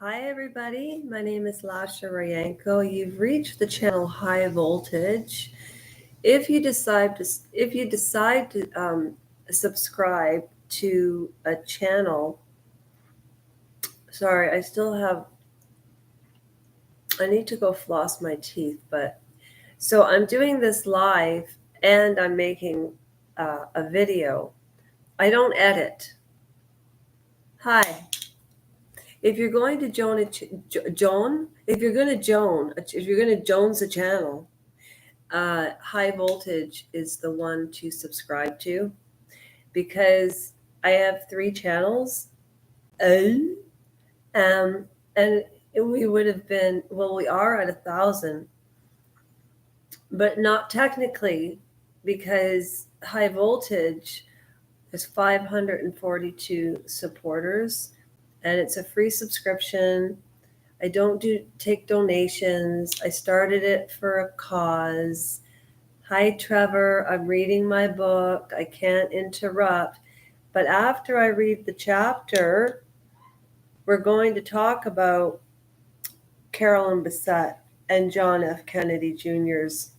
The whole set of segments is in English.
Hi everybody, my name is Lasha Rayanko. You've reached the channel High Voltage. If you decide to subscribe to a channel, sorry, I need to go floss my teeth, but so I'm doing this live and I'm making a video. I don't edit. Hi. If you're going to if you're going to Jones a channel, High Voltage is the one to subscribe to because I have 3 channels. Oh, and we would have been, well, we are at 1,000, but not technically because High Voltage is 542 supporters and it's a free subscription. I don't take donations. I started it for a cause. Hi, Trevor. I'm reading my book. I can't interrupt. But after I read the chapter, we're going to talk about Carolyn Bessette and John F. Kennedy Jr.'s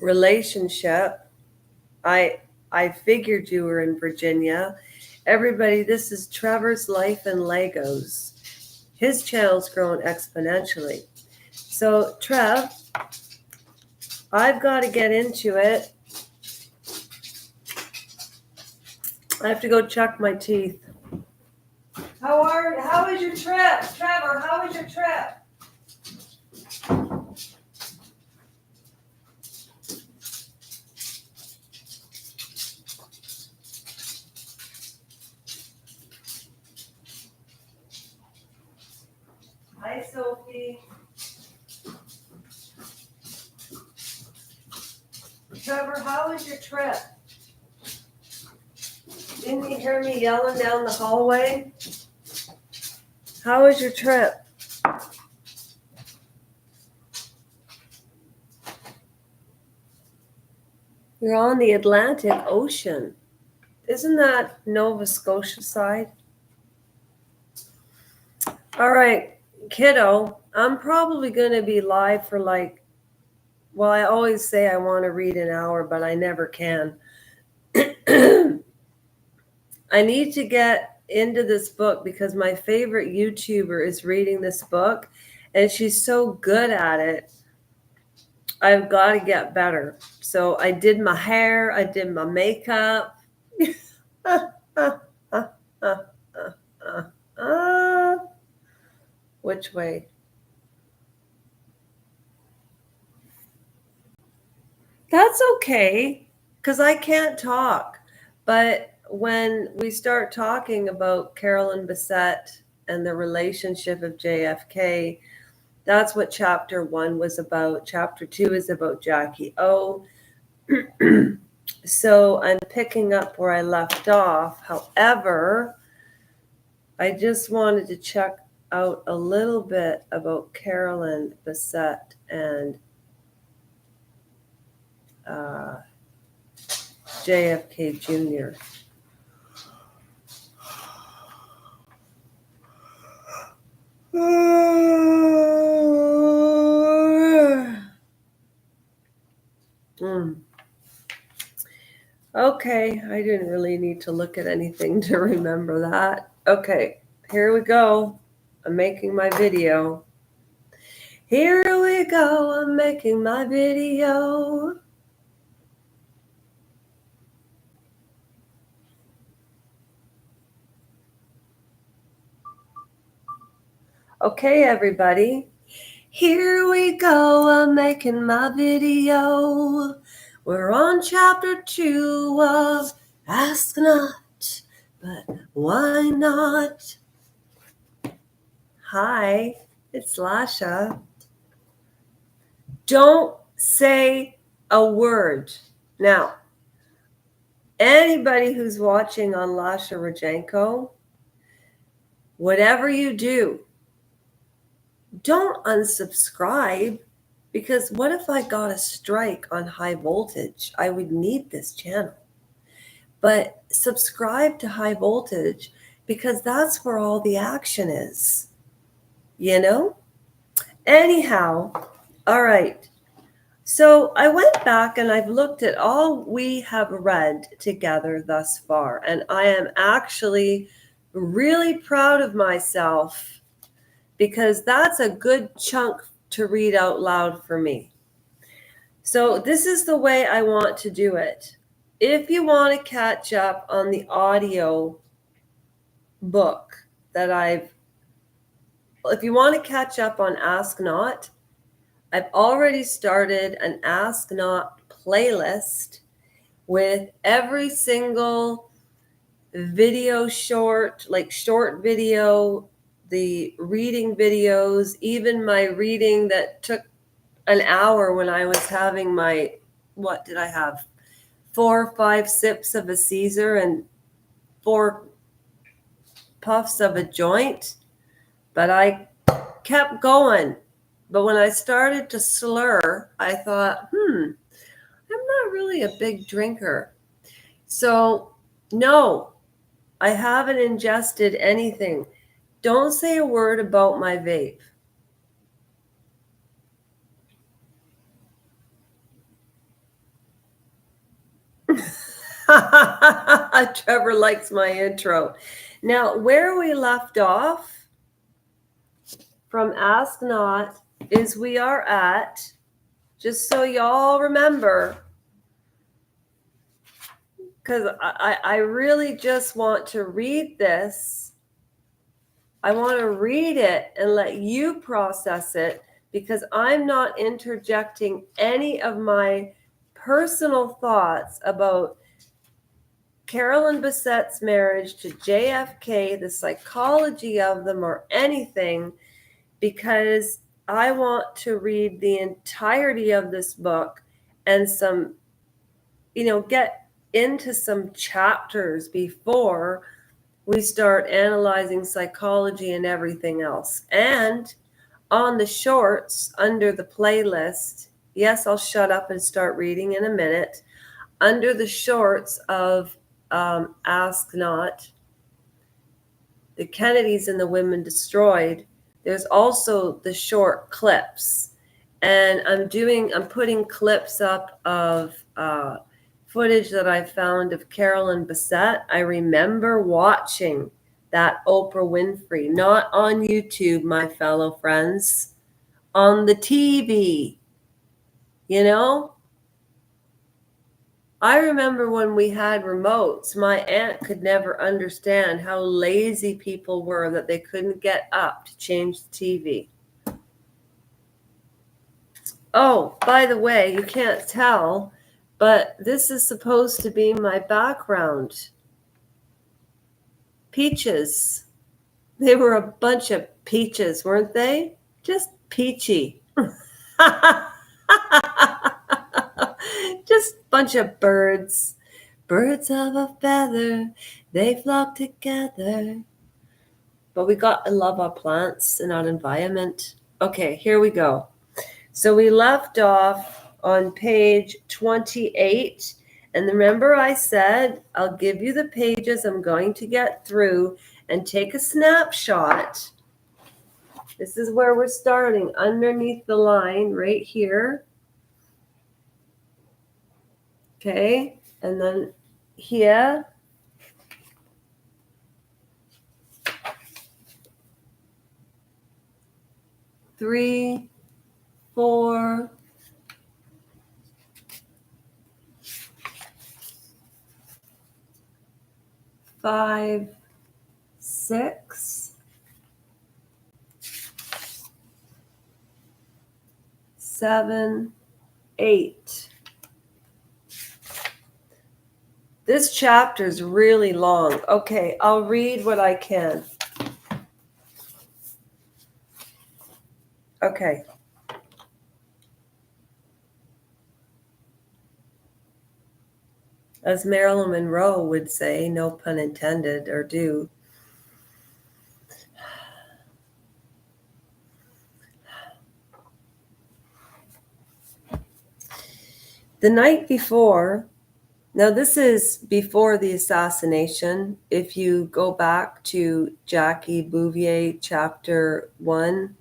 relationship. I figured you were in Virginia. Everybody, this is Trevor's Life in Legos. His channel's grown exponentially. So, Trev, I've got to get into it. I have to go check my teeth. How is your trip? Trevor, how was your trip? Hi, Sophie. Trevor, how was your trip? Didn't you hear me yelling down the hallway? How was your trip? You're on the Atlantic Ocean. Isn't that Nova Scotia side? All right, kiddo, I'm probably going to be live for I always say I want to read an hour, but I never can. I need to get into this book because my favorite YouTuber is reading this book and she's so good at it. I've got to get better. So I did my hair, I did my makeup. Which way? That's okay, because I can't talk. But when we start talking about Carolyn Bessette and the relationship of JFK, that's what chapter 1 was about. Chapter 2 is about Jackie O. So I'm picking up where I left off. However, I just wanted to check out a little bit about Carolyn Bessette and JFK Jr. Okay, I didn't really need to look at anything to remember that. Okay, here we go. I'm making my video. Here we go, I'm making my video. Okay, everybody. Here we go, I'm making my video. We're on chapter 2 of Ask Not, but Why Not? Hi, it's Lasha. Don't say a word. Now, anybody who's watching on Lasha Rajenko, whatever you do, don't unsubscribe, because what if I got a strike on High Voltage? I would need this channel. But subscribe to High Voltage because that's where all the action is. you know? Anyhow, all right. So I went back and I've looked at all we have read together thus far, and I am actually really proud of myself because that's a good chunk to read out loud for me. So this is the way I want to do it. If you want to catch up on the audio book if you want to catch up on Ask Not, I've already started an Ask Not playlist with every single video short video, the reading videos, even my reading that took an hour when I was having my, what did I have? 4 or 5 sips of a Caesar and 4 puffs of a joint. But I kept going. But when I started to slur, I thought, I'm not really a big drinker. So, no, I haven't ingested anything. Don't say a word about my vape. Trevor likes my intro. Now, where we left off from Ask Not is we are at, just so y'all remember, because I really just want to read this. I want to read it and let you process it, because I'm not interjecting any of my personal thoughts about Carolyn Bassett's marriage to JFK, the psychology of them, or anything, because I want to read the entirety of this book and get into some chapters before we start analyzing psychology and everything else. And on the shorts under the playlist, yes, I'll shut up and start reading in a minute. Under the shorts of Ask Not, the Kennedys and the Women Destroyed, there's also the short clips. And I'm putting clips up of footage that I found of Carolyn Bessette. I remember watching that Oprah Winfrey, not on YouTube, my fellow friends, on the TV, I remember when we had remotes, my aunt could never understand how lazy people were that they couldn't get up to change the TV. Oh, by the way, you can't tell, but this is supposed to be my background. Peaches. They were a bunch of peaches, weren't they? Just peachy. Just a bunch of birds. Birds of a feather, they flock together. But we got to love our plants and our environment. Okay, here we go. So we left off on page 28. And remember I said, I'll give you the pages I'm going to get through and take a snapshot. This is where we're starting, underneath the line right here. Okay, and then here. Three, 4, 5, 6, 7, 8. This chapter is really long. Okay, I'll read what I can. Okay. As Marilyn Monroe would say, no pun intended, or do. The night before, Now, this is before the assassination. If you go back to Jackie Bouvier, chapter 1,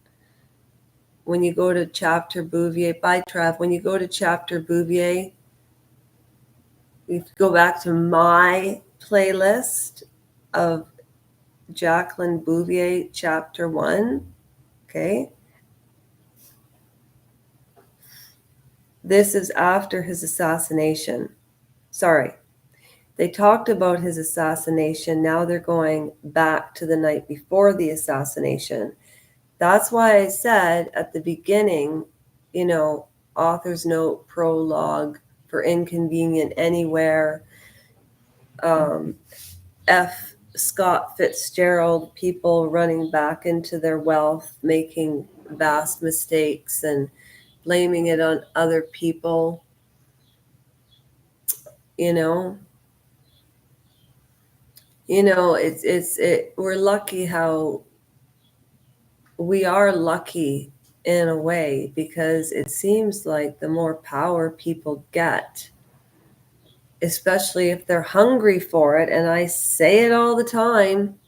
when you go to chapter Bouvier, by Trav, when you go to chapter Bouvier, you go back to my playlist of Jacqueline Bouvier, chapter 1. Okay. This is after his assassination. Sorry. They talked about his assassination. Now they're going back to the night before the assassination. That's why I said at the beginning, author's note, prologue, for Inconvenient Anywhere, F. Scott Fitzgerald, people running back into their wealth, making vast mistakes and blaming it on other people, we're lucky how we are lucky in a way, because it seems like the more power people get, especially if they're hungry for it, and I say it all the time,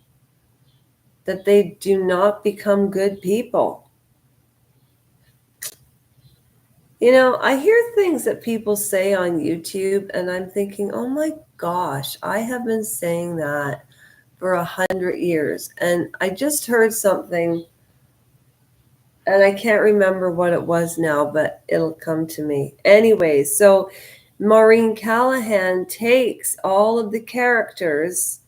that they do not become good people. I hear things that people say on YouTube, and I'm thinking, oh my gosh, I have been saying that for 100 years. And I just heard something, and I can't remember what it was now, but it'll come to me. Anyway, so Maureen Callahan takes all of the characters,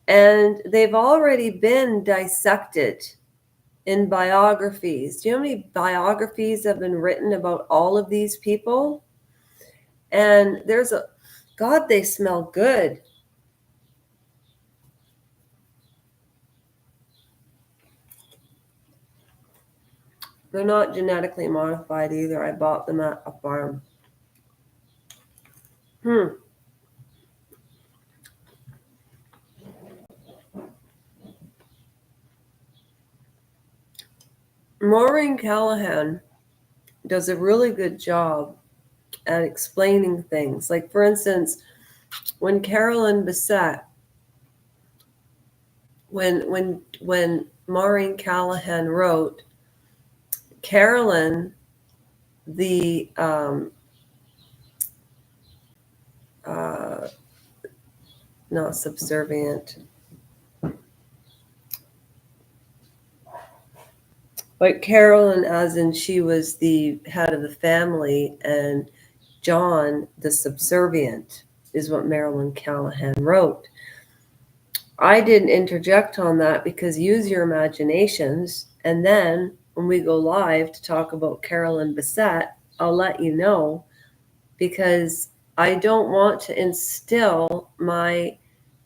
and they've already been dissected in biographies. Do you know how many biographies have been written about all of these people? And God, they smell good. They're not genetically modified either. I bought them at a farm. Maureen Callahan does a really good job at explaining things. Like, for instance, when Carolyn Bessette, when Maureen Callahan wrote, Carolyn, the not subservient, but Carolyn, as in she was the head of the family, and John, the subservient, is what Marilyn Callahan wrote. I didn't interject on that because use your imaginations. And then when we go live to talk about Carolyn Bessette, I'll let you know, because I don't want to instill my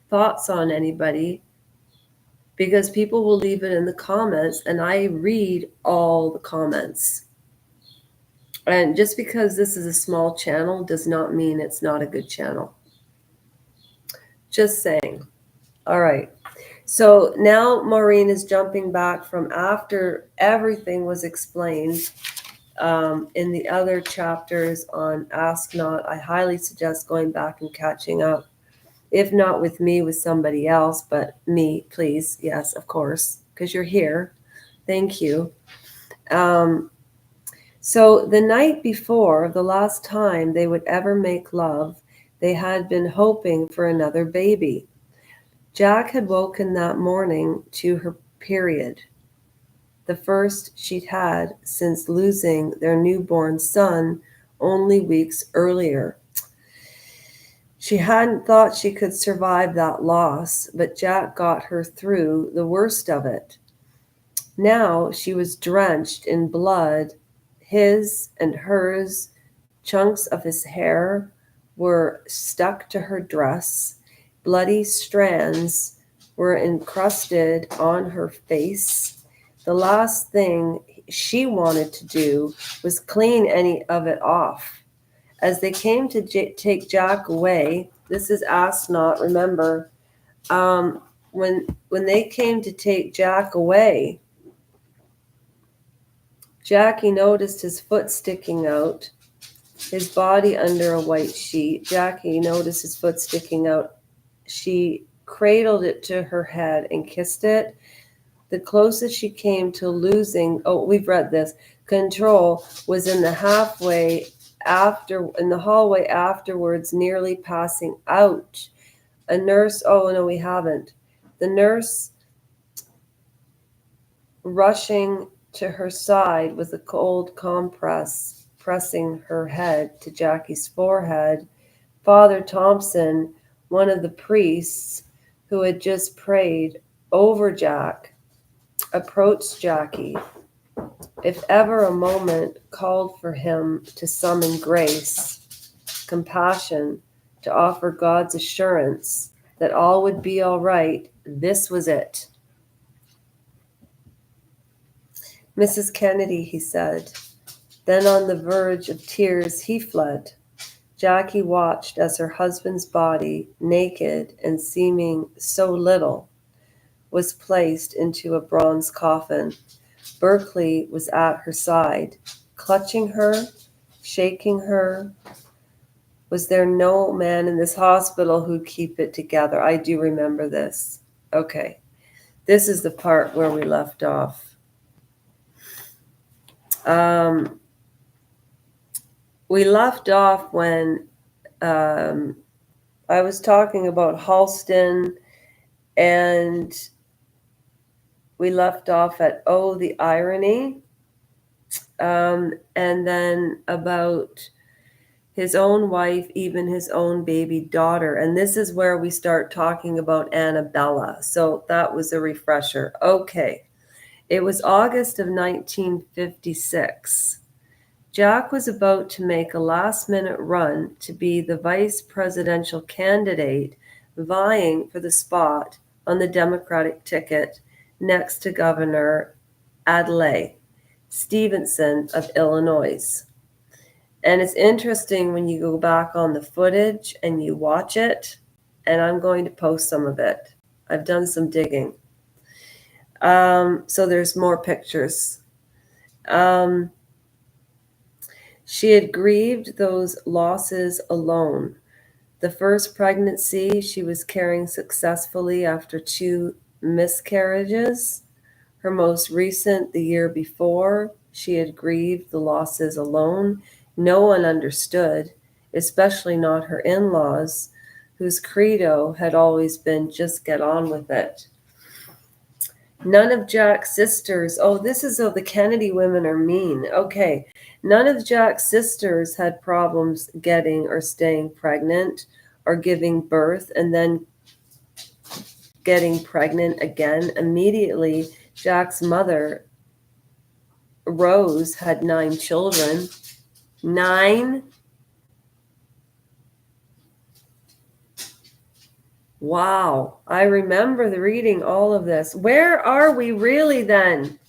thoughts on anybody, because people will leave it in the comments, and I read all the comments. And just because this is a small channel does not mean it's not a good channel. Just saying. All right. So now Maureen is jumping back from after everything was explained in the other chapters on Ask Not. I highly suggest going back and catching up. If not with me, with somebody else, but me, please. Yes, of course, because you're here. Thank you. So the night before, the last time they would ever make love, they had been hoping for another baby. Jack had woken that morning to her period, the first she'd had since losing their newborn son only weeks earlier. She hadn't thought she could survive that loss, but Jack got her through the worst of it. Now she was drenched in blood, his and hers. Chunks of his hair were stuck to her dress. Bloody strands were encrusted on her face. The last thing she wanted to do was clean any of it off. As they came to take Jack away, this is Ask Not, remember, when they came to take Jack away, Jackie noticed his foot sticking out, his body under a white sheet. Jackie noticed his foot sticking out. She cradled it to her head and kissed it. The closest she came to losing, we've read this, control was in the hallway afterwards, nearly passing out. A nurse, oh no, we haven't. The nurse rushing to her side with a cold compress, pressing her head to Jackie's forehead. Father Thompson, one of the priests who had just prayed over Jack, approached Jackie. If ever a moment called for him to summon grace, compassion, to offer God's assurance that all would be all right, this was it. Mrs. Kennedy, he said. Then on the verge of tears, he fled. Jackie watched as her husband's body, naked and seeming so little, was placed into a bronze coffin. Berkeley was at her side, clutching her, shaking her. Was there no man in this hospital who'd keep it together? I do remember this. Okay. This is the part where we left off. We left off when I was talking about Halston, and we left off at, oh, the irony, and then about his own wife, even his own baby daughter. And this is where we start talking about Annabella. So that was a refresher. Okay. It was August of 1956. Jack was about to make a last-minute run to be the vice presidential candidate vying for the spot on the Democratic ticket next to Governor Adlai Stevenson of Illinois. And it's interesting when you go back on the footage and you watch it, and I'm going to post some of it. I've done some digging. So there's more pictures. She had grieved those losses alone. The first pregnancy she was carrying successfully after 2 miscarriages. Her most recent, the year before, she had grieved the losses alone. No one understood, especially not her in-laws, whose credo had always been just get on with it. None of Jack's sisters, the Kennedy women are mean. Okay. None of Jack's sisters had problems getting or staying pregnant or giving birth and then getting pregnant again. Immediately, Jack's mother, Rose, had 9 children. 9? Wow. I remember reading all of this. Where are we really then?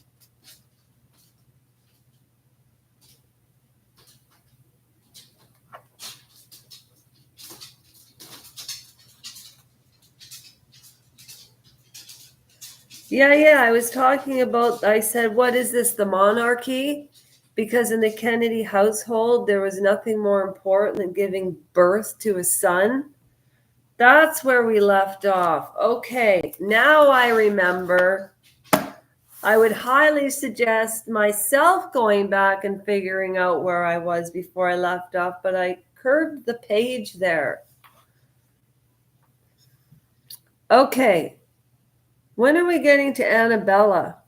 Yeah, I was talking about, I said, what is this, the monarchy? Because in the Kennedy household, there was nothing more important than giving birth to a son. That's where we left off. Okay, now I remember. I would highly suggest myself going back and figuring out where I was before I left off, but I curved the page there. Okay. When are we getting to Annabella?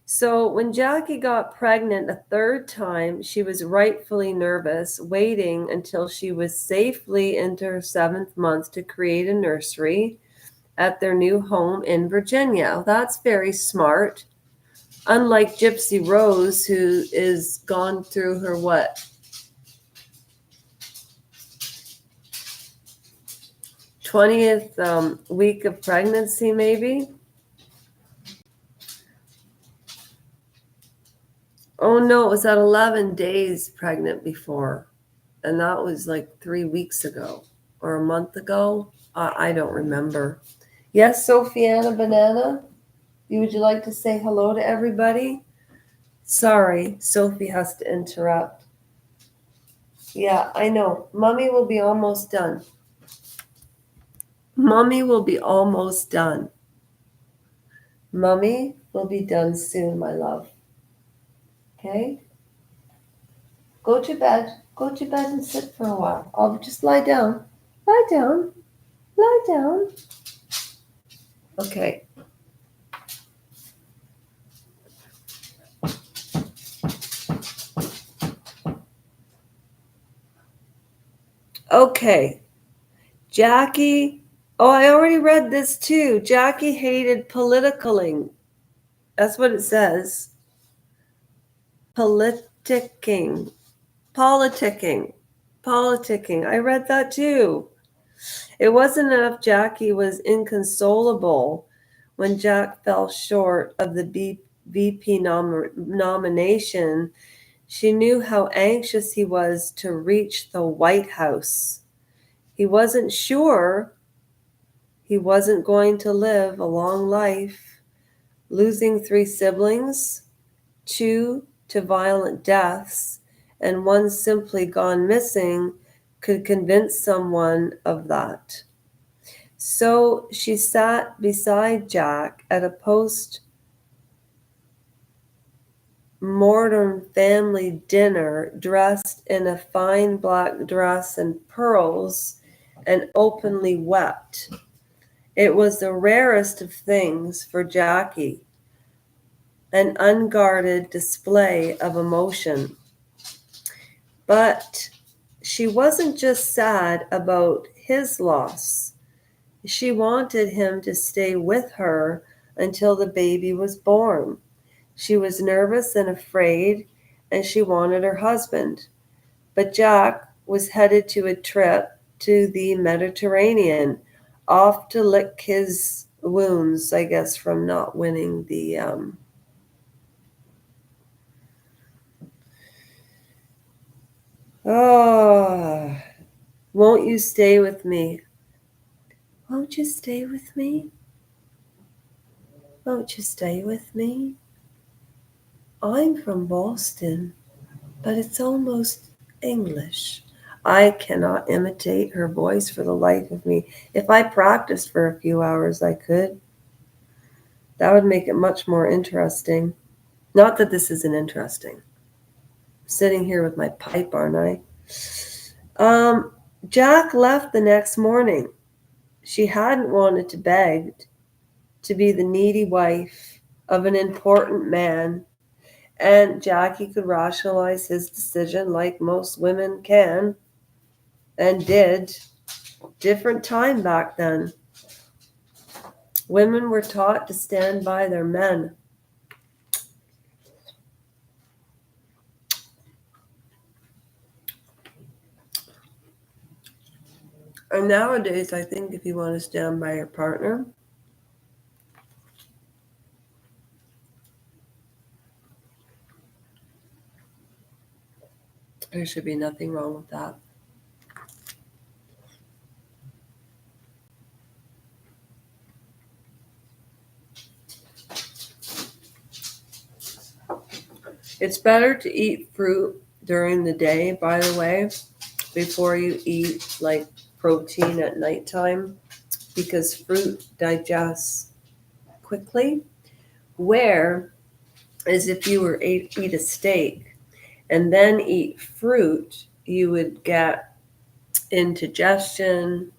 So when Jackie got pregnant a 3rd time, she was rightfully nervous, waiting until she was safely into her 7th month to create a nursery at their new home in Virginia. That's very smart. Unlike Gypsy Rose, who is gone through her 20th week of pregnancy, maybe? Oh no, it was at 11 days pregnant before. And that was like 3 weeks ago or a month ago. I don't remember. Yes, Sophiana Banana? Would you like to say hello to everybody? Sorry, Sophie has to interrupt. Yeah, I know. Mommy will be almost done. Mommy will be almost done. Mommy will be done soon, my love. Okay? Go to bed. Go to bed and sit for a while. I'll just lie down. Lie down. Lie down. Okay. Okay. Jackie. Oh, I already read this too. Jackie hated politicking. That's what it says. Politicking. Politicking. Politicking. I read that too. It wasn't enough Jackie was inconsolable when Jack fell short of the VP nomination. She knew how anxious he was to reach the White House. He wasn't sure he wasn't going to live a long life. Losing 3 siblings, 2 to violent deaths, and 1 simply gone missing could convince someone of that. So she sat beside Jack at a post-mortem family dinner, dressed in a fine black dress and pearls, and openly wept. It was the rarest of things for Jackie, an unguarded display of emotion. But she wasn't just sad about his loss. She wanted him to stay with her until the baby was born. She was nervous and afraid, and she wanted her husband. But Jack was headed to a trip to the Mediterranean, off to lick his wounds, I guess, from not winning the. Oh, won't you stay with me? Won't you stay with me? Won't you stay with me? I'm from Boston, but it's almost English. I cannot imitate her voice for the life of me. If I practiced for a few hours, I could. That would make it much more interesting. Not that this isn't interesting. I'm sitting here with my pipe, aren't I? Jack left the next morning. She hadn't wanted to beg to be the needy wife of an important man, and Jackie could rationalize his decision like most women can and did. Different time back then. Women were taught to stand by their men. And nowadays, I think if you want to stand by your partner, there should be nothing wrong with that. It's better to eat fruit during the day, by the way, before you eat like protein at nighttime, because fruit digests quickly. Where is if you were eat a steak and then eat fruit, you would get indigestion,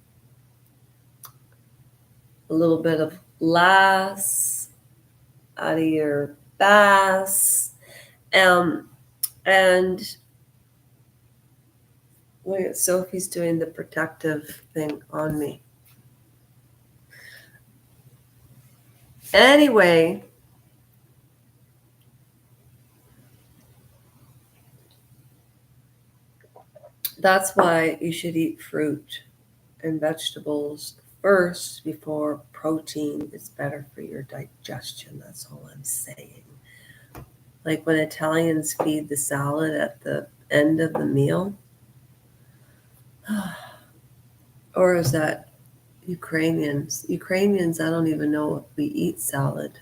a little bit of las out of your bass, and look at Sophie's doing the protective thing on me. Anyway, that's why you should eat fruit and vegetables first before protein. Is better for your digestion. That's all I'm saying. Like when Italians feed the salad at the end of the meal. Or is that Ukrainians? Ukrainians, I don't even know if we eat salad.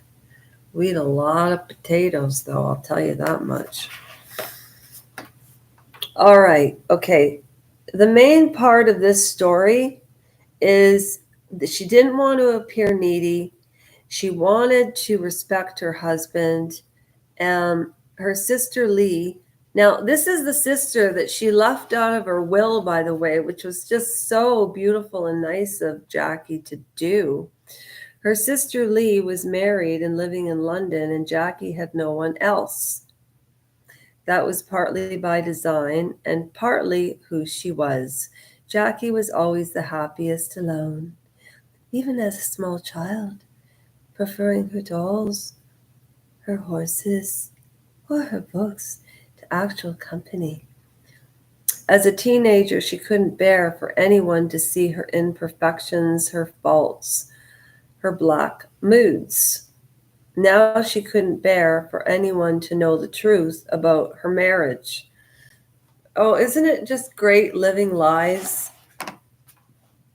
We eat a lot of potatoes, though, I'll tell you that much. All right. Okay. The main part of this story is that she didn't want to appear needy. She wanted to respect her husband. Her sister Lee. Now, this is the sister that she left out of her will, by the way, which was just so beautiful and nice of Jackie to do. Her sister Lee was married and living in London, and Jackie had no one else. That was partly by design and partly who she was. Jackie was always the happiest alone, even as a small child, preferring her dolls, her horses, or her books to actual company. As a teenager, she couldn't bear for anyone to see her imperfections, her faults, her black moods. Now she couldn't bear for anyone to know the truth about her marriage. Oh, isn't it just great living lies?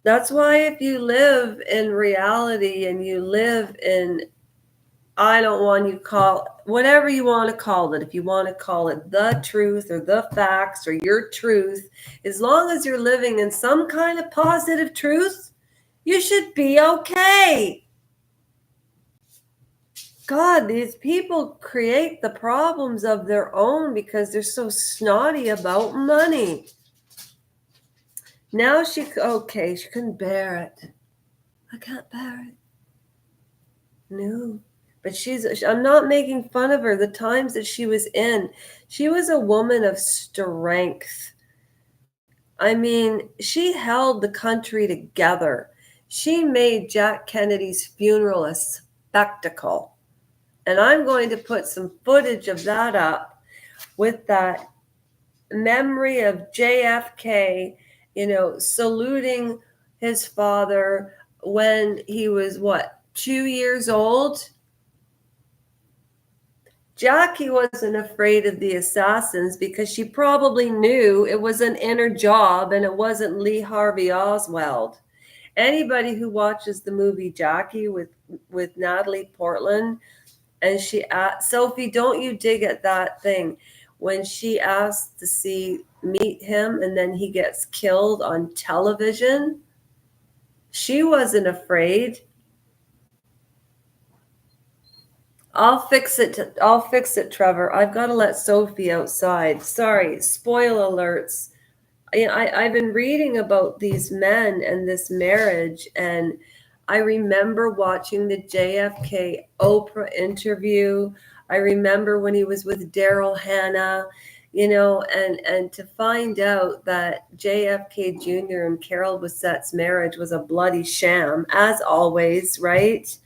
That's why if you live in reality and you live in, I don't want you call whatever you want to call it, if you want to call it the truth or the facts or your truth, as long as you're living in some kind of positive truth, you should be okay. God, these people create the problems of their own because they're so snotty about money. Now she couldn't bear it. I can't bear it. No. But I'm not making fun of her. The times that she was in, she was a woman of strength. I mean, she held the country together. She made Jack Kennedy's funeral a spectacle. And I'm going to put some footage of that up with that memory of JFK, saluting his father when he was, 2 years old? Jackie wasn't afraid of the assassins because she probably knew it was an inner job and it wasn't Lee Harvey Oswald. Anybody who watches the movie Jackie with Natalie Portman, and she asked, Sophie, don't you dig at that thing when she asked to meet him and then he gets killed on television? She wasn't afraid. I'll fix it, Trevor. I've got to let Sophie outside. Sorry, spoil alerts. I've been reading about these men and this marriage, and I remember watching the JFK Oprah interview. I remember when he was with Daryl Hannah, and to find out that JFK Jr. and Carol Bassett's marriage was a bloody sham, as always, right?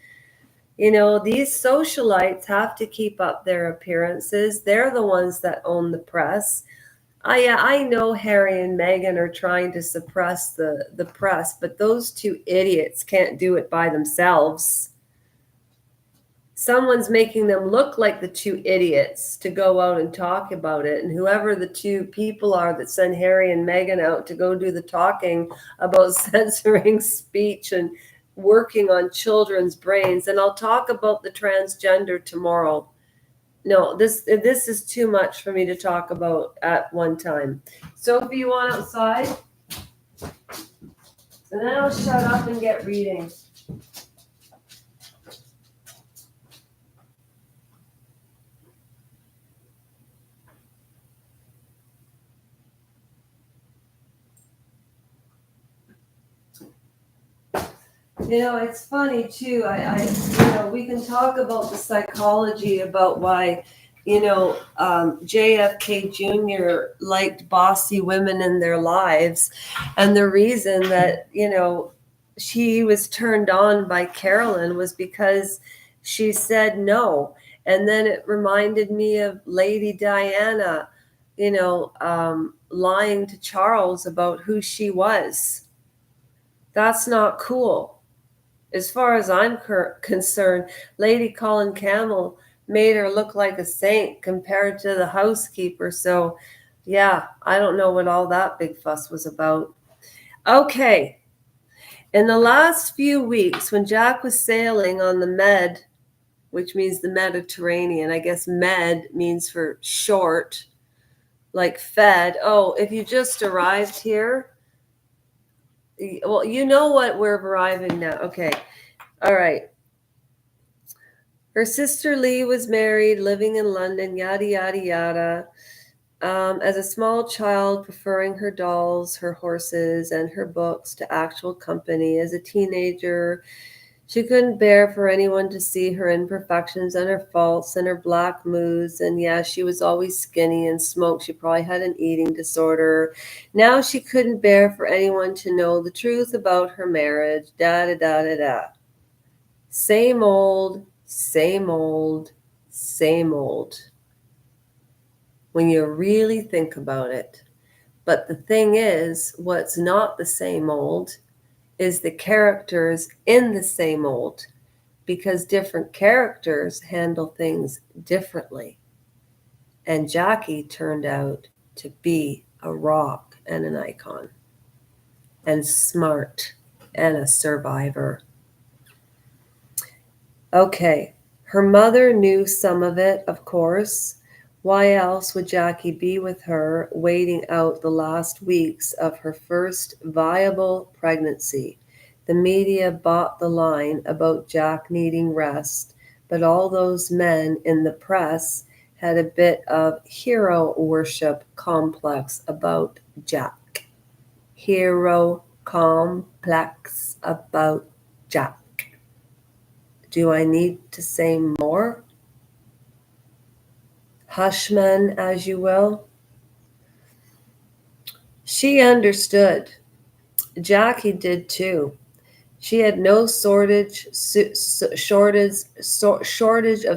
These socialites have to keep up their appearances. They're the ones that own the press. I know Harry and Meghan are trying to suppress the press, but those two idiots can't do it by themselves. Someone's making them look like the two idiots to go out and talk about it. And whoever the two people are that send Harry and Meghan out to go do the talking about censoring speech and working on children's brains. And I'll talk about the transgender tomorrow. No, this is too much for me to talk about at one time. Sophie, you want outside? And then I'll shut up and get reading. It's funny too. We can talk about the psychology about why, JFK Jr. liked bossy women in their lives, and the reason that she was turned on by Carolyn was because she said no, and then it reminded me of Lady Diana, lying to Charles about who she was. That's not cool. As far as I'm concerned, Lady Colin Campbell made her look like a saint compared to the housekeeper. So, yeah, I don't know what all that big fuss was about. Okay. In the last few weeks, when Jack was sailing on the Med, which means the Mediterranean, I guess Med means for short, like fed. Oh, if you just arrived here, well, you know what, we're arriving now. Okay. All right. Her sister Lee was married, living in London, yada, yada, yada. As a small child, preferring her dolls, her horses, and her books to actual company. As a teenager, she couldn't bear for anyone to see her imperfections and her faults and her black moods. And yeah, she was always skinny and smoked. She probably had an eating disorder. Now she couldn't bear for anyone to know the truth about her marriage. Da da da da da. Same old, same old, same old. When you really think about it. But the thing is, what's not the same old is the characters in the same old, because different characters handle things differently. And Jackie turned out to be a rock and an icon, and smart and a survivor. Okay, her mother knew some of it, of course. Why else would Jackie be with her, waiting out the last weeks of her first viable pregnancy? The media bought the line about Jack needing rest, but all those men in the press had a bit of hero worship complex about Jack. Hero complex about Jack. Do I need to say more? Hushman, as you will. She understood. Jackie did too. She had no shortage of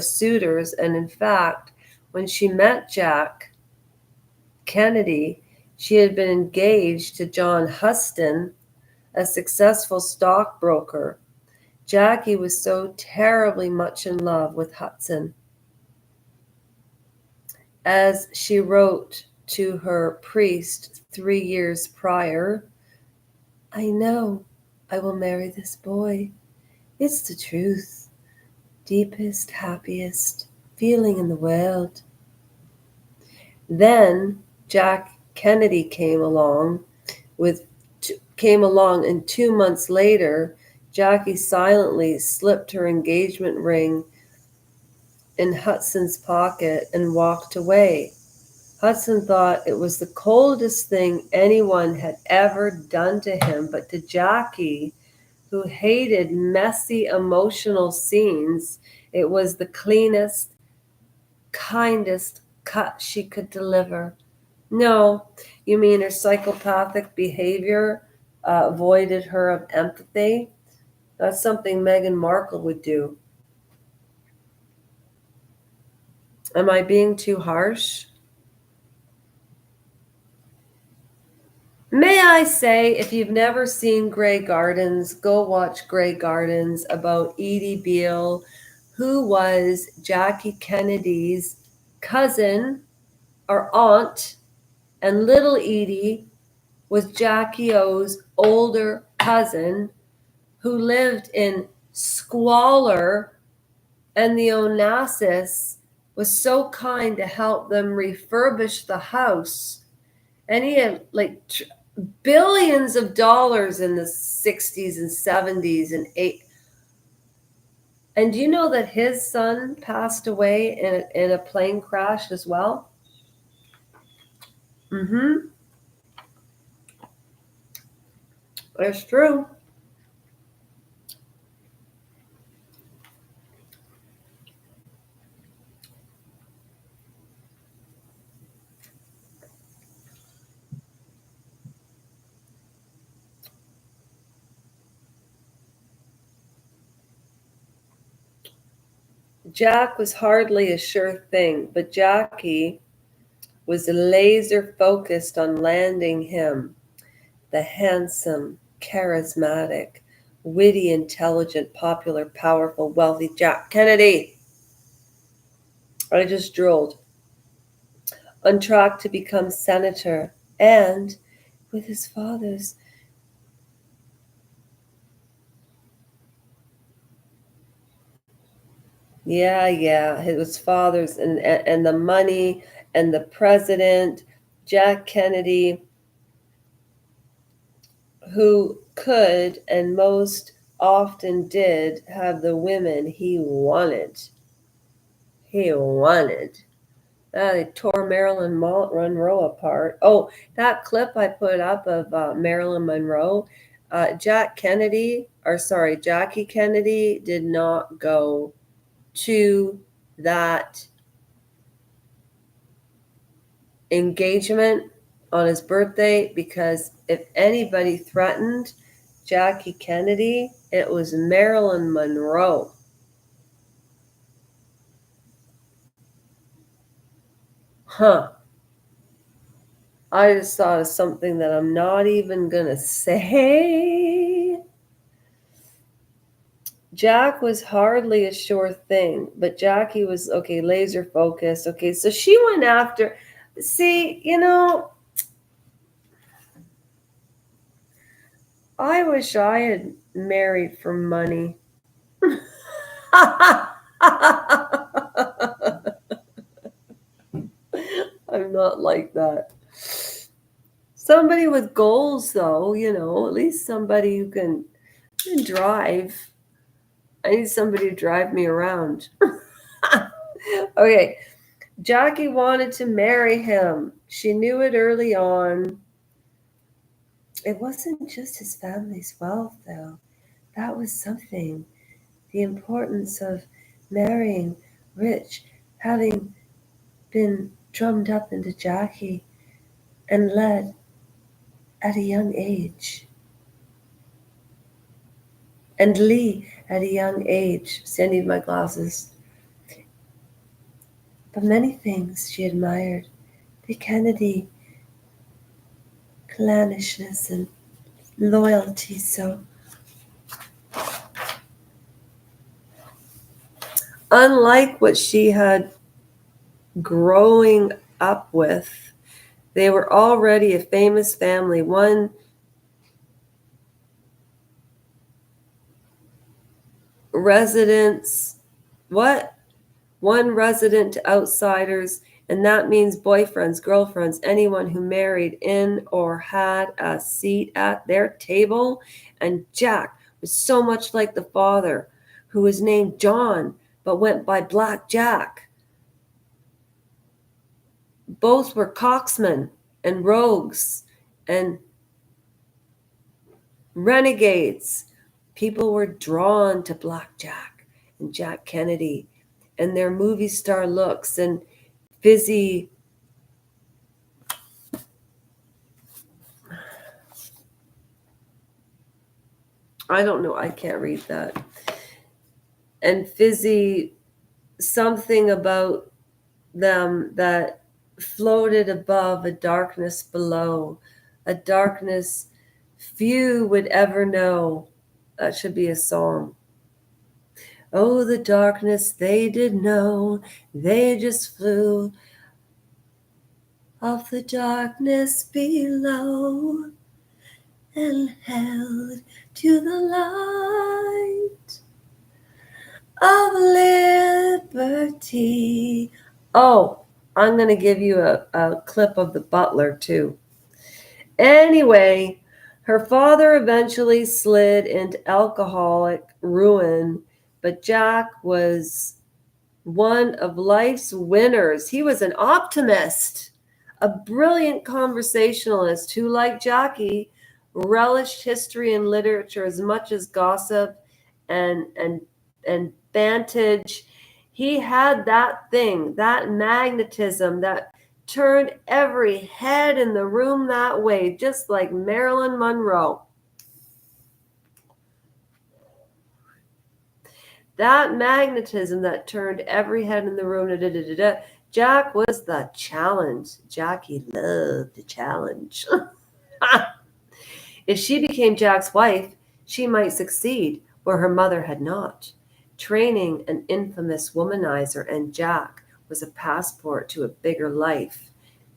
suitors, and in fact, when she met Jack Kennedy, she had been engaged to John Huston, a successful stockbroker. Jackie was so terribly much in love with Hudson. As she wrote to her priest 3 years prior, I know I will marry this boy. It's the truth, deepest, happiest feeling in the world. Then Jack Kennedy came along, and 2 months later, Jackie silently slipped her engagement ring in Hudson's pocket and walked away. Hudson thought it was the coldest thing anyone had ever done to him, but to Jackie, who hated messy emotional scenes, it was the cleanest, kindest cut she could deliver. No, you mean her psychopathic behavior voided her of empathy? That's something Meghan Markle would do. Am I being too harsh? May I say, if you've never seen Grey Gardens, go watch Grey Gardens, about Edie Beale, who was Jackie Kennedy's cousin or aunt, and little Edie was Jackie O's older cousin who lived in squalor, and the Onassis was so kind to help them refurbish the house. And he had like billions of dollars in the 60s and 70s and 8. And do you know that his son passed away in a plane crash as well? Mm-hmm. It's true. Jack was hardly a sure thing, but Jackie was laser focused on landing him, the handsome, charismatic, witty, intelligent, popular, powerful, wealthy Jack Kennedy. I just drooled. On track to become senator, and with his father's. Yeah, his father's, and the money and the president Jack Kennedy, who could and most often did have the women he wanted. He wanted. They tore Marilyn Monroe apart. Oh, that clip I put up of Marilyn Monroe, Jackie Kennedy did not go to that engagement on his birthday because if anybody threatened Jackie Kennedy, it was Marilyn Monroe. Huh. I just thought of something that I'm not even going to say. Jack was hardly a sure thing, but Jackie was, okay, laser focused. Okay, so she went after, see, I wish I had married for money. I'm not like that. Somebody with goals, though, at least somebody who can drive. I need somebody to drive me around. Okay, Jackie wanted to marry him. She knew it early on. It wasn't just his family's wealth, though. That was something. The importance of marrying rich, having been drummed up into Jackie and led at a young age. And Lee at a young age. See, I need my glasses. But many things she admired. The Kennedy clannishness and loyalty. So, unlike what she had growing up with, they were already a famous family. One resident to outsiders, and that means boyfriends, girlfriends, anyone who married in or had a seat at their table. And Jack was so much like the father, who was named John but went by Black Jack. Both were cocksmen and rogues and renegades. People were drawn to Black Jack and Jack Kennedy and their movie star looks and fizzy I don't know, I can't read that. And fizzy something about them that floated above a darkness below, a darkness few would ever know. That should be a song. Oh, the darkness they did know, they just flew off the darkness below and held to the light of liberty. Oh, I'm going to give you a clip of The Butler, too. Anyway, her father eventually slid into alcoholic ruin, but Jack was one of life's winners. He was an optimist, a brilliant conversationalist who, like Jackie, relished history and literature as much as gossip and vantage. He had that thing, that magnetism that turned every head in the room that way, just like Marilyn Monroe. That magnetism that turned every head in the room. Jack was the challenge. Jackie loved the challenge. If she became Jack's wife, she might succeed where her mother had not. Training an infamous womanizer, and Jack was a passport to a bigger life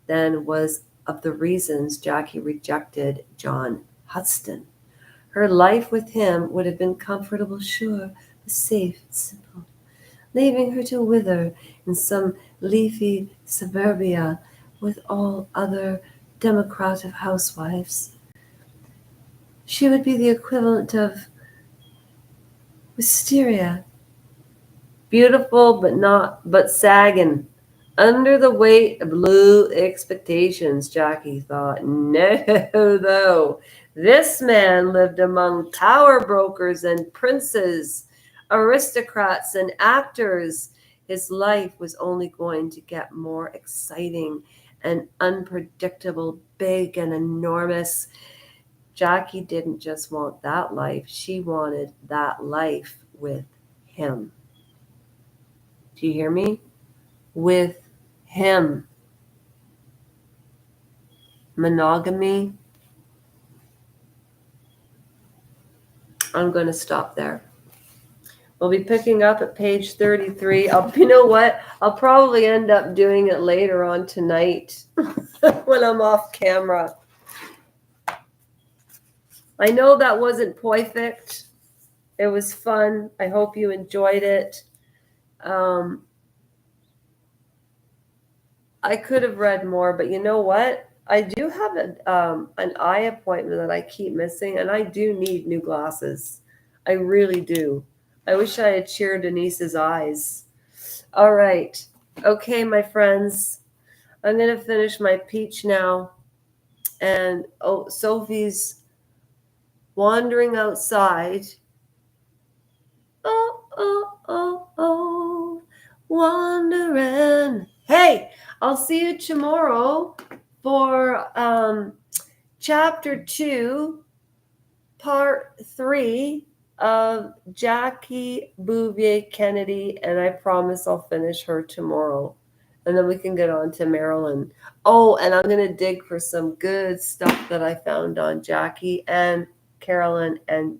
than was of the reasons Jackie rejected John Huston. Her life with him would have been comfortable, sure, but safe and simple, leaving her to wither in some leafy suburbia with all other democratic housewives. She would be the equivalent of wisteria. Beautiful but sagging. Under the weight of blue expectations, Jackie thought. No, though. This man lived among power brokers and princes, aristocrats and actors. His life was only going to get more exciting and unpredictable, big and enormous. Jackie didn't just want that life, she wanted that life with him. Do you hear me? With him. Monogamy. I'm going to stop there. We'll be picking up at page 33. You know what? I'll probably end up doing it later on tonight when I'm off camera. I know that wasn't perfect. It was fun. I hope you enjoyed it. I could have read more, but you know what? I do have an eye appointment that I keep missing, and I do need new glasses. I really do. I wish I had cheered Denise's eyes. All right. Okay, my friends. I'm going to finish my peach now. And, Sophie's wandering outside. Oh, wandering. Hey, I'll see you tomorrow for chapter 2, part 3 of Jackie Bouvier Kennedy, and I promise I'll finish her tomorrow. And then we can get on to Marilyn. Oh, and I'm going to dig for some good stuff that I found on Jackie and Carolyn. And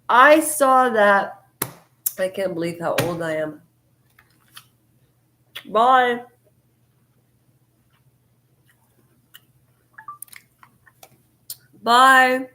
I saw that. I can't believe how old I am. Bye. Bye.